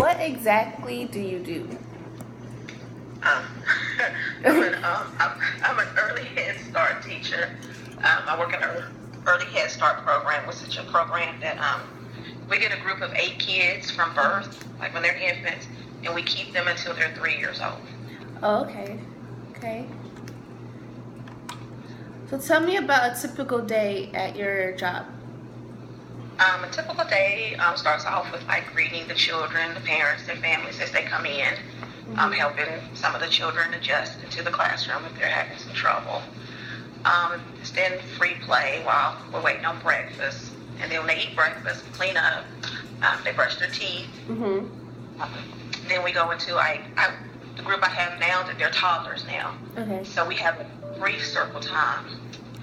what exactly do you do? Um, I'm an early Head Start teacher. I work in an early Head Start program, which is a program that we get a group of 8 kids from birth, like when they're infants, and we keep them until they're 3 years old. Oh, okay. Okay. So tell me about a typical day at your job. A typical day starts off with like greeting the children, the parents, their families as they come in, helping some of the children adjust into the classroom if they're having some trouble. Just then free play while we're waiting on breakfast. And then when they eat breakfast, we clean up, they brush their teeth. Then we go into the group I have now, that they're toddlers now. Okay. So we have a brief circle time,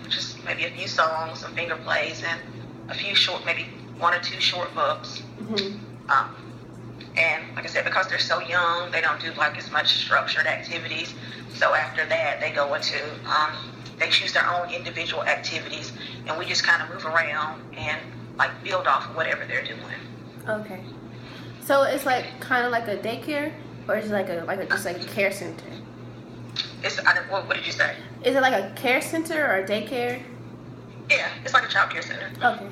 which is maybe a few songs, some finger plays, and a few short, maybe 1 or 2 short books. And like I said, because they're so young, they don't do like as much structured activities. So after that, they go into, they choose their own individual activities, and we just kind of move around and like build off of whatever they're doing. Okay. So it's like kind of like a daycare, or is it like a just like a care center? What did you say? Is it like a care center or a daycare? Yeah, it's like a child care center. Okay.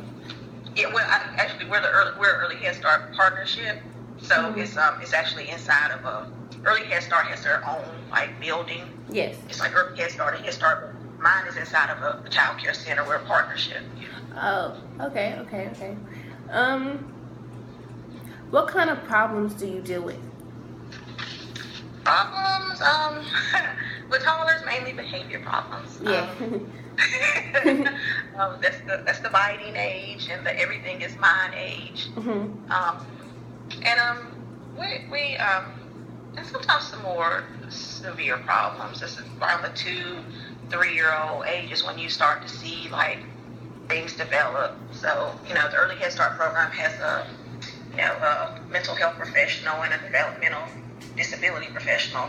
Yeah, well, actually, we're Early Head Start partnership, so it's actually inside of Early Head Start has their own like building. Yes. It's like Early Head Start and Head Start, but mine is inside of a child care center. We're a partnership. Oh, okay. What kind of problems do you deal with? Problems, with toddlers, mainly behavior problems. Yeah. That's the biting age and the everything is mine age. We and sometimes some more severe problems. This is around the 2-3-year-old age is when you start to see like things develop. So the Early Head Start program has a mental health professional and a developmental disability professional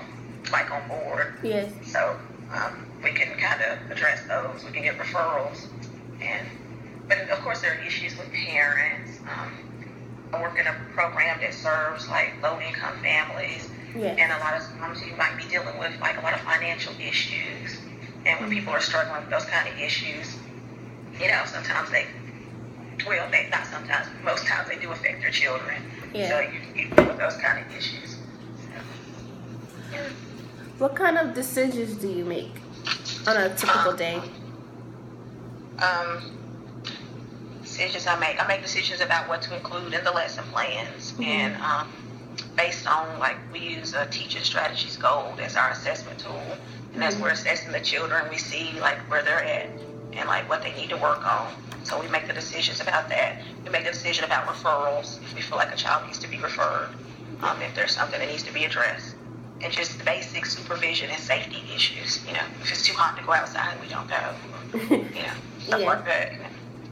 like on board. Yes. So we can kind of address those. We can get referrals, but of course there are issues with parents. I work in a program that serves like low-income families, and a lot of times you might be dealing with like a lot of financial issues. And when people are struggling with those kind of issues, sometimes most times they do affect their children. Yeah. So you deal with those kind of issues. So, yeah. What kind of decisions do you make on a typical day? Decisions I make decisions about what to include in the lesson plans, and based on like we use a Teaching Strategies Gold as our assessment tool, and as we're assessing the children, we see like where they're at and like what they need to work on. So we make the decisions about that. We make the decision about referrals if we feel like a child needs to be referred, if there's something that needs to be addressed. And just basic supervision and safety issues. If it's too hot to go outside, we don't go. Stuff like that.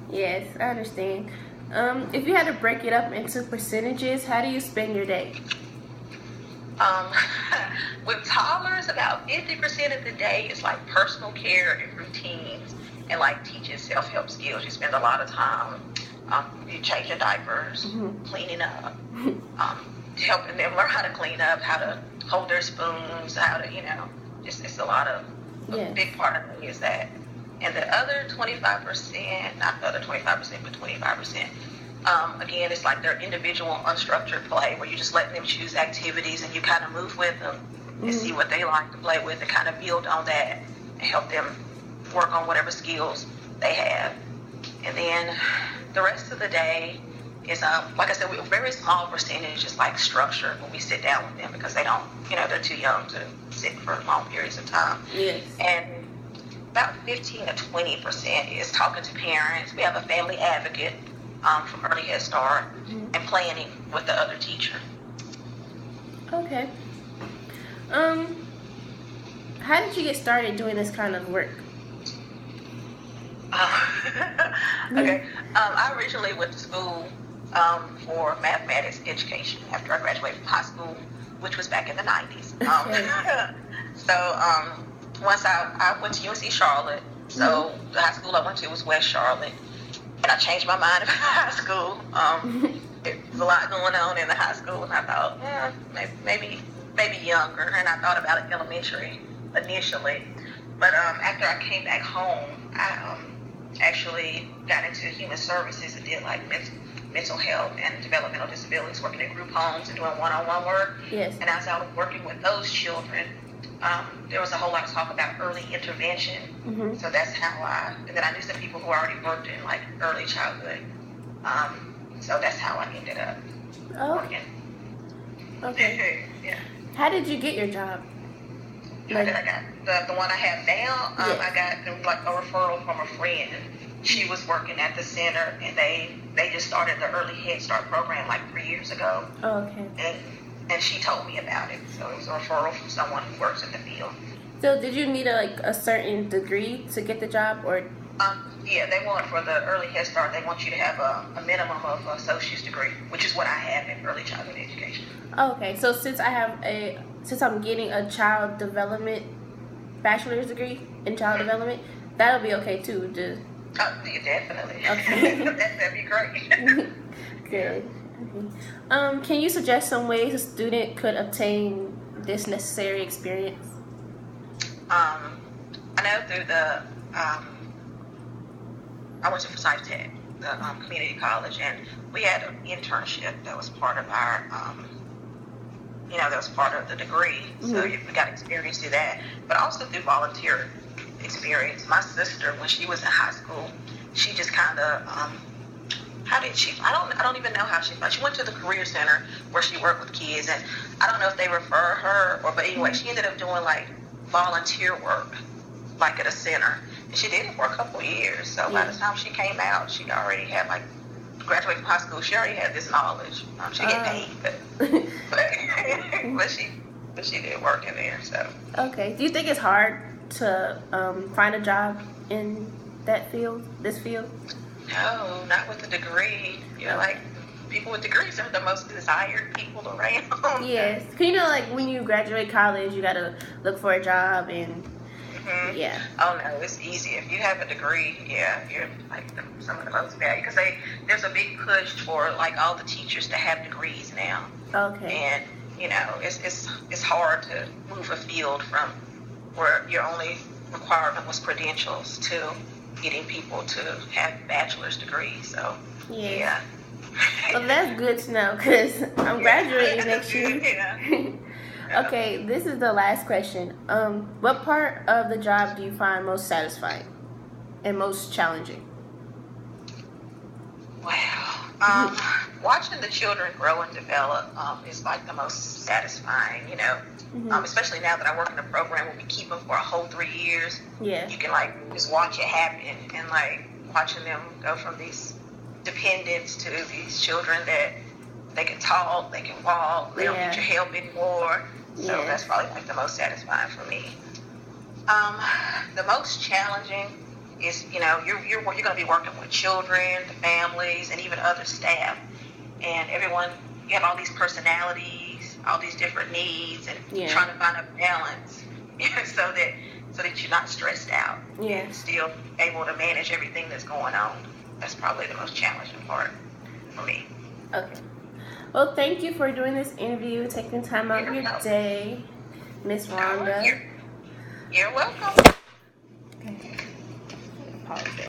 Yes, I understand. If you had to break it up into percentages, how do you spend your day? With toddlers, about 50% of the day is like personal care and routines, and like teaching self-help skills. You spend a lot of time you changing diapers, cleaning up, helping them learn how to clean up, how to hold their spoons, how to, it's a lot of, a big part of it is that. And the other 25%, not the other 25%, but 25%, again, it's like their individual unstructured play where you just let them choose activities and you kind of move with them and see what they like to play with and kind of build on that and help them work on whatever skills they have. And then the rest of the day is, like I said, a very small percentage is like structure when we sit down with them because they don't, they're too young to sit for long periods of time. Yes. And about 15 to 20% is talking to parents. We have a family advocate from Early Head Start and planning with the other teacher. Okay. How did you get started doing this kind of work? Okay. I originally went to school for mathematics education after I graduated from high school, which was back in the 90s. So once I went to UNC Charlotte, so the high school I went to was West Charlotte, and I changed my mind about high school. There was a lot going on in the high school, and I thought, maybe younger. And I thought about elementary initially, but after I came back home, I actually got into human services and did like mental health and developmental disabilities, working in group homes and doing one-on-one work. Yes. And as I was working with those children, there was a whole lot of talk about early intervention. Mm-hmm. So that's how and then I knew some people who already worked in like early childhood. So that's how I ended up working. Okay. Yeah. How did you get your job? How did I got the one I have now? Yes. I got like a referral from a friend. She was working at the center, and they just started the early Head Start program like 3 years ago. Oh, okay. And she told me about it. So it was a referral from someone who works in the field. So did you need a certain degree to get the job, or? Yeah, they want for the early Head Start, they want you to have a minimum of an associate's degree, which is what I have in early childhood education. Oh, okay. So since I'm getting a child development bachelor's degree in child development, that'll be okay too. Just. Oh, yeah, definitely. Okay. That'd be great. Good. Okay. Can you suggest some ways a student could obtain this necessary experience? I know through the I went to Forsyth Tech, the community college, and we had an internship that was part of our, that was part of the degree. Mm-hmm. So we got experience through that, but also through volunteer experience. My sister, when she was in high school, she just kind of, how did she? I don't even know how she went to the career center where she worked with kids, and I don't know if they refer her but anyway, she ended up doing like volunteer work, like at a center. And she did it for a couple of years. So by the time she came out, she already had graduated from high school. She already had this knowledge. She didn't get paid, but she did work in there. So. Okay. Do you think it's hard to find a job in this field? No, not with a degree. Like people with degrees are the most desired people around. Yes. Cause when you graduate college, you gotta look for a job and. Mm-hmm. Yeah. Oh no, it's easy. If you have a degree, you're like some of the most valued, because there's a big push for like all the teachers to have degrees now. Okay. And it's hard to move a field from where your only requirement was credentials to getting people to have bachelor's degrees. So yeah. Well, that's good to know, because I'm graduating next year. Yeah. Okay, this is the last question. What part of the job do you find most satisfying and most challenging? Wow. Watching the children grow and develop is like the most satisfying, especially now that I work in a program where we keep them for a whole 3 years. Yeah. You can just watch it happen, and watching them go from these dependents to these children that they can talk, they can walk, they don't need your help anymore. So that's probably the most satisfying for me. The most challenging is, you're going to be working with children, the families, and even other staff. And everyone, you have all these personalities, all these different needs, and trying to find a balance so that you're not stressed out. Yeah. And still able to manage everything that's going on. That's probably the most challenging part for me. Okay. Well, thank you for doing this interview, taking time out of your day, Miss Rhonda. You're welcome. Okay. Pause there.